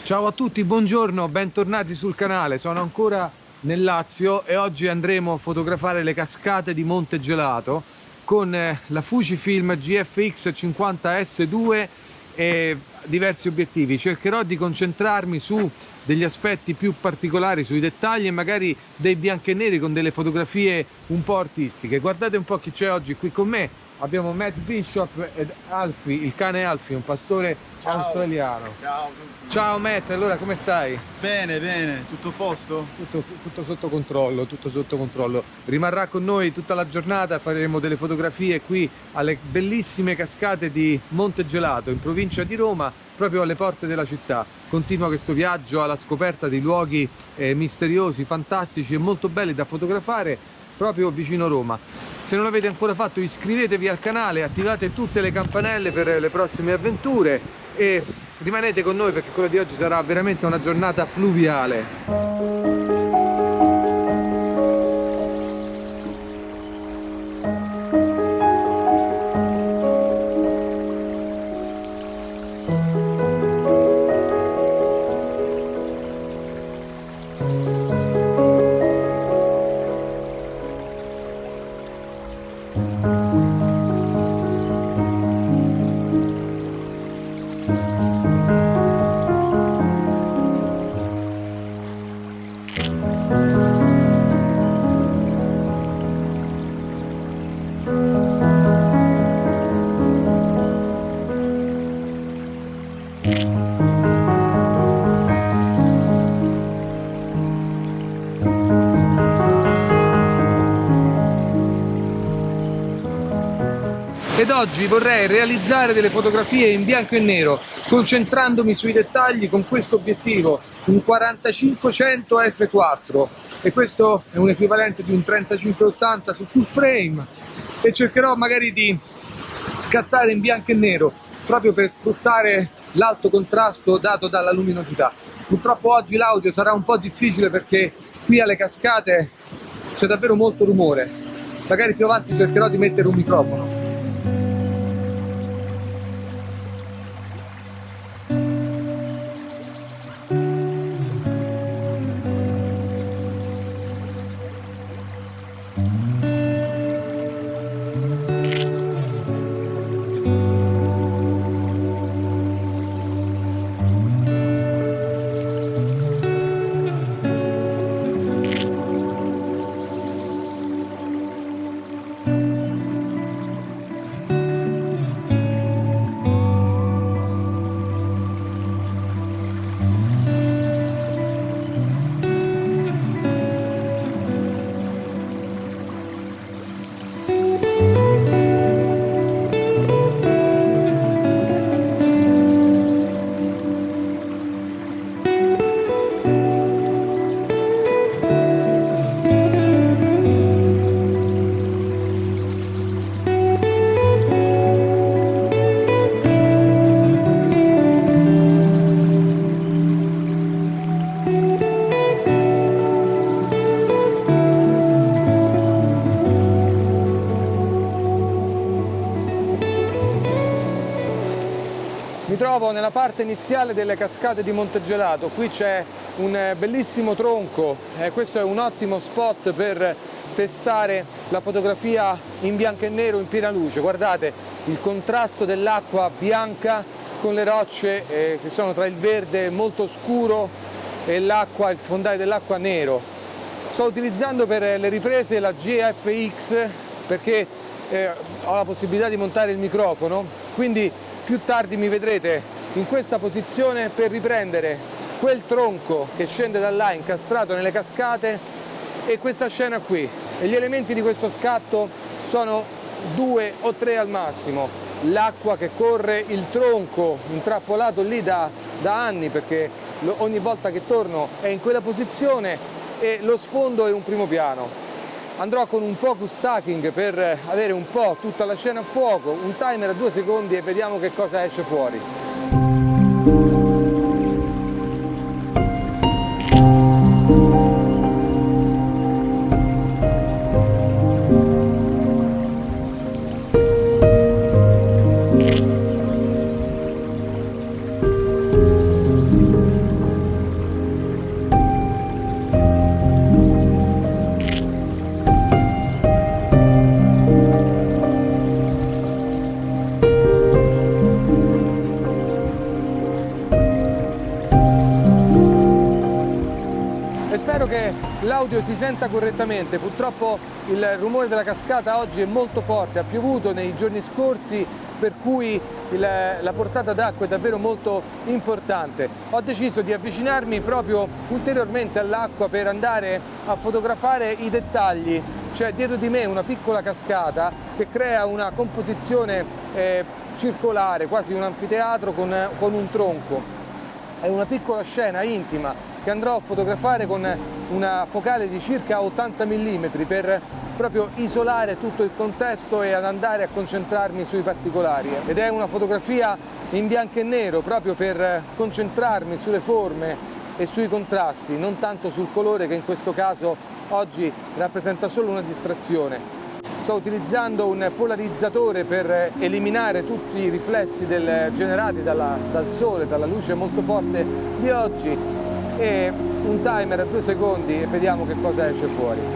Ciao a tutti, buongiorno, bentornati sul canale. Sono ancora nel Lazio e oggi andremo a fotografare le cascate di Monte Gelato con la Fujifilm GFX 50S2 e diversi obiettivi. Cercherò di concentrarmi su degli aspetti più particolari, sui dettagli e magari dei bianchi e neri con delle fotografie un po' artistiche. Guardate un po' chi c'è oggi qui con me. Abbiamo Matt Bishop ed Alfie, il cane Alfie, un pastore australiano. Ciao. Ciao Matt, allora come stai? Bene, bene, tutto a posto? Tutto sotto controllo, tutto sotto controllo. Rimarrà con noi tutta la giornata, faremo delle fotografie qui alle bellissime cascate di Monte Gelato, in provincia di Roma, proprio alle porte della città. Continua questo viaggio alla scoperta di luoghi misteriosi, fantastici e molto belli da fotografare, proprio vicino Roma. Se non l'avete ancora fatto, iscrivetevi al canale, attivate tutte le campanelle per le prossime avventure e rimanete con noi perché quella di oggi sarà veramente una giornata fluviale. Ed oggi vorrei realizzare delle fotografie in bianco e nero, concentrandomi sui dettagli con questo obiettivo, un 4500 f4, e questo è un equivalente di un 3580 su full frame, e cercherò magari di scattare in bianco e nero, proprio per sfruttare l'alto contrasto dato dalla luminosità. Purtroppo oggi l'audio sarà un po' difficile perché qui alle cascate c'è davvero molto rumore, magari più avanti cercherò di mettere un microfono. Mi trovo nella parte iniziale delle cascate di Monte Gelato. Qui c'è un bellissimo tronco, questo è un ottimo spot per testare la fotografia in bianco e nero in piena luce. Guardate il contrasto dell'acqua bianca con le rocce che sono tra il verde molto scuro e l'acqua, il fondale dell'acqua nero. Sto utilizzando per le riprese la GFX perché ho la possibilità di montare il microfono, quindi più tardi mi vedrete in questa posizione per riprendere quel tronco che scende da là incastrato nelle cascate e questa scena qui. E gli elementi di questo scatto sono 2 o 3 al massimo: l'acqua che corre, il tronco intrappolato lì da anni perché ogni volta che torno è in quella posizione, e lo sfondo è un primo piano. Andrò con un focus stacking per avere un po' tutta la scena a fuoco, un timer a 2 secondi e vediamo che cosa esce fuori. spero che l'audio si senta correttamente. Purtroppo il rumore della cascata oggi è molto forte, ha piovuto nei giorni scorsi, per cui la portata d'acqua è davvero molto importante. Ho deciso di avvicinarmi proprio ulteriormente all'acqua per andare a fotografare i dettagli. C'è dietro di me una piccola cascata che crea una composizione circolare, quasi un anfiteatro con un tronco. È una piccola scena intima che andrò a fotografare con una focale di circa 80 mm per proprio isolare tutto il contesto e ad andare a concentrarmi sui particolari. Ed è una fotografia in bianco e nero proprio per concentrarmi sulle forme e sui contrasti, non tanto sul colore che in questo caso oggi rappresenta solo una distrazione. Sto utilizzando un polarizzatore per eliminare tutti i riflessi generati dal sole, dalla luce molto forte di oggi, e un timer a 2 secondi e vediamo che cosa esce fuori.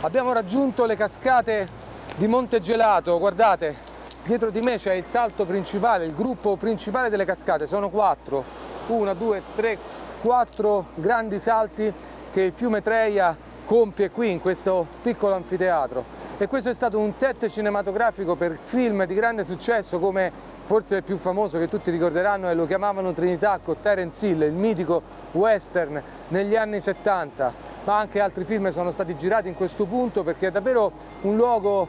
Abbiamo raggiunto le cascate di Monte Gelato. Guardate, dietro di me c'è il salto principale, il gruppo principale delle cascate. Sono 4, 1, 2, 3, 4 grandi salti che il fiume Treia compie qui in questo piccolo anfiteatro. E questo è stato un set cinematografico per film di grande successo, come forse il più famoso che tutti ricorderanno, e lo chiamavano Trinità con Terence Hill, il mitico western negli anni 70. Ma anche altri film sono stati girati in questo punto, perché è davvero un luogo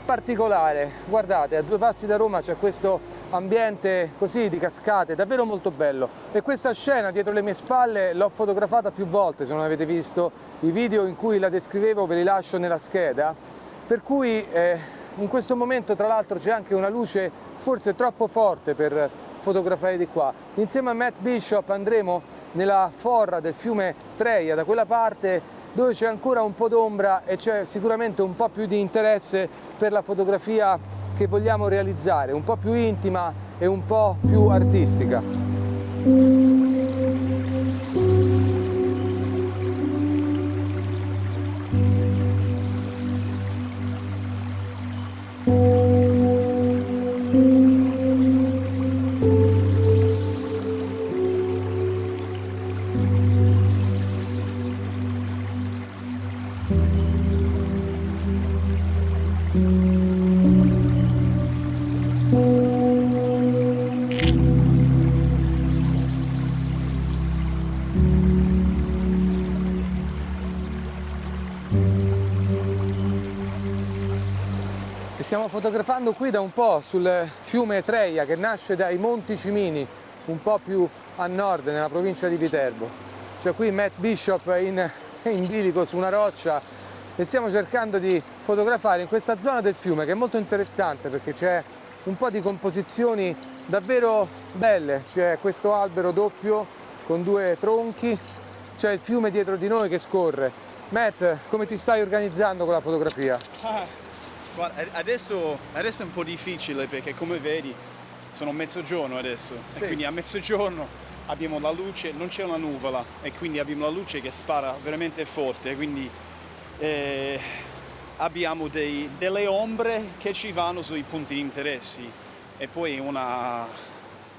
particolare. Guardate, a 2 passi da Roma c'è questo ambiente così di cascate, davvero molto bello. E questa scena dietro le mie spalle l'ho fotografata più volte, se non avete visto i video in cui la descrivevo ve li lascio nella scheda, per cui in questo momento tra l'altro c'è anche una luce forse troppo forte per fotografare di qua. Insieme a Matt Bishop andremo nella forra del fiume Treia, da quella parte dove c'è ancora un po' d'ombra e c'è sicuramente un po' più di interesse per la fotografia che vogliamo realizzare, un po' più intima e un po' più artistica. Stiamo fotografando qui da un po' sul fiume Treia, che nasce dai Monti Cimini, un po' più a nord, nella provincia di Viterbo. C'è qui Matt Bishop in bilico su una roccia e stiamo cercando di fotografare in questa zona del fiume, che è molto interessante perché c'è un po' di composizioni davvero belle. C'è questo albero doppio con 2 tronchi, c'è il fiume dietro di noi che scorre. Matt, come ti stai organizzando con la fotografia? Guarda, adesso è un po' difficile perché, come vedi, sono mezzogiorno adesso. Sì. E quindi a mezzogiorno abbiamo la luce, non c'è una nuvola e quindi abbiamo la luce che spara veramente forte, quindi abbiamo delle ombre che ci vanno sui punti di interessi e poi una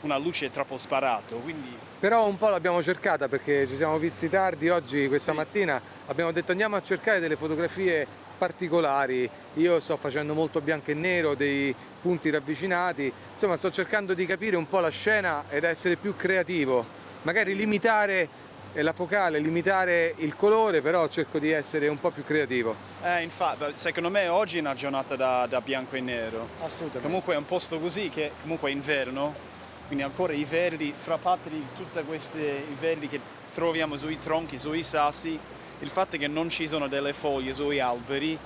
una luce troppo sparato, quindi Però un po' l'abbiamo cercata perché ci siamo visti tardi oggi, questa mattina abbiamo detto andiamo a cercare delle fotografie particolari. Io sto facendo molto bianco e nero, dei punti ravvicinati, insomma sto cercando di capire un po' la scena ed essere più creativo, magari limitare la focale, limitare il colore, però cerco di essere un po' più creativo. infatti secondo me oggi è una giornata da bianco e nero. Assolutamente. Comunque è un posto così che comunque è inverno, quindi ancora i verdi, fra parte di tutti questi i verdi che troviamo sui tronchi, sui sassi, il fatto che non ci sono delle foglie sugli alberi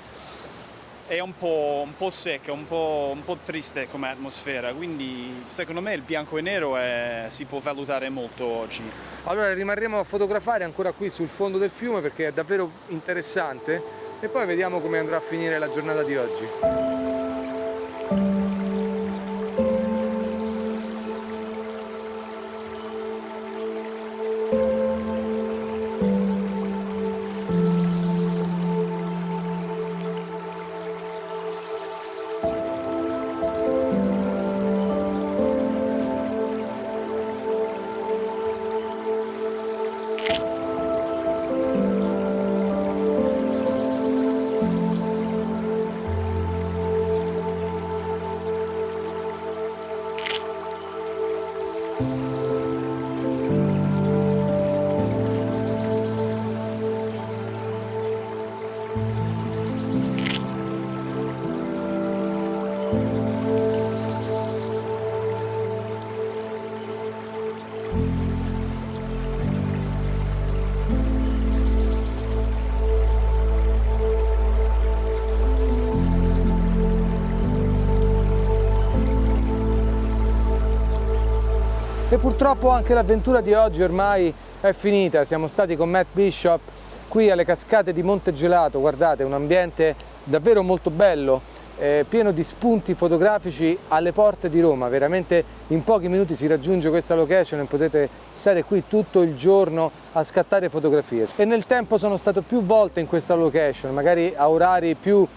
è un po' secca, un po' triste come atmosfera, quindi secondo me il bianco e nero si può valutare molto oggi. Allora rimarremo a fotografare ancora qui sul fondo del fiume perché è davvero interessante e poi vediamo come andrà a finire la giornata di oggi. E purtroppo anche l'avventura di oggi ormai è finita, siamo stati con Matt Bishop qui alle cascate di Monte Gelato, guardate, un ambiente davvero molto bello, pieno di spunti fotografici alle porte di Roma, veramente in pochi minuti si raggiunge questa location e potete stare qui tutto il giorno a scattare fotografie. E nel tempo sono stato più volte in questa location, magari a orari più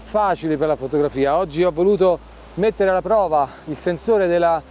facili per la fotografia. Oggi ho voluto mettere alla prova il sensore della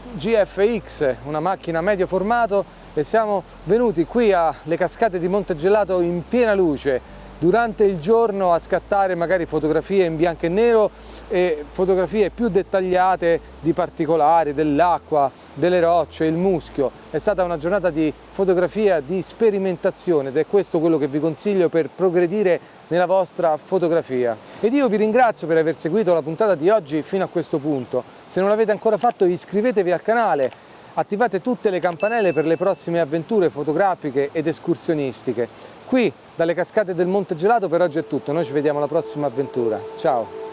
GFX, una macchina medio formato, e siamo venuti qui alle cascate di Monte Gelato in piena luce durante il giorno a scattare magari fotografie in bianco e nero e fotografie più dettagliate di particolari, dell'acqua, delle rocce, il muschio. È stata una giornata di fotografia, di sperimentazione ed è questo quello che vi consiglio per progredire nella vostra fotografia. Ed io vi ringrazio per aver seguito la puntata di oggi fino a questo punto. Se non l'avete ancora fatto iscrivetevi al canale, attivate tutte le campanelle per le prossime avventure fotografiche ed escursionistiche. Qui dalle cascate del Monte Gelato per oggi è tutto, noi ci vediamo alla prossima avventura. Ciao!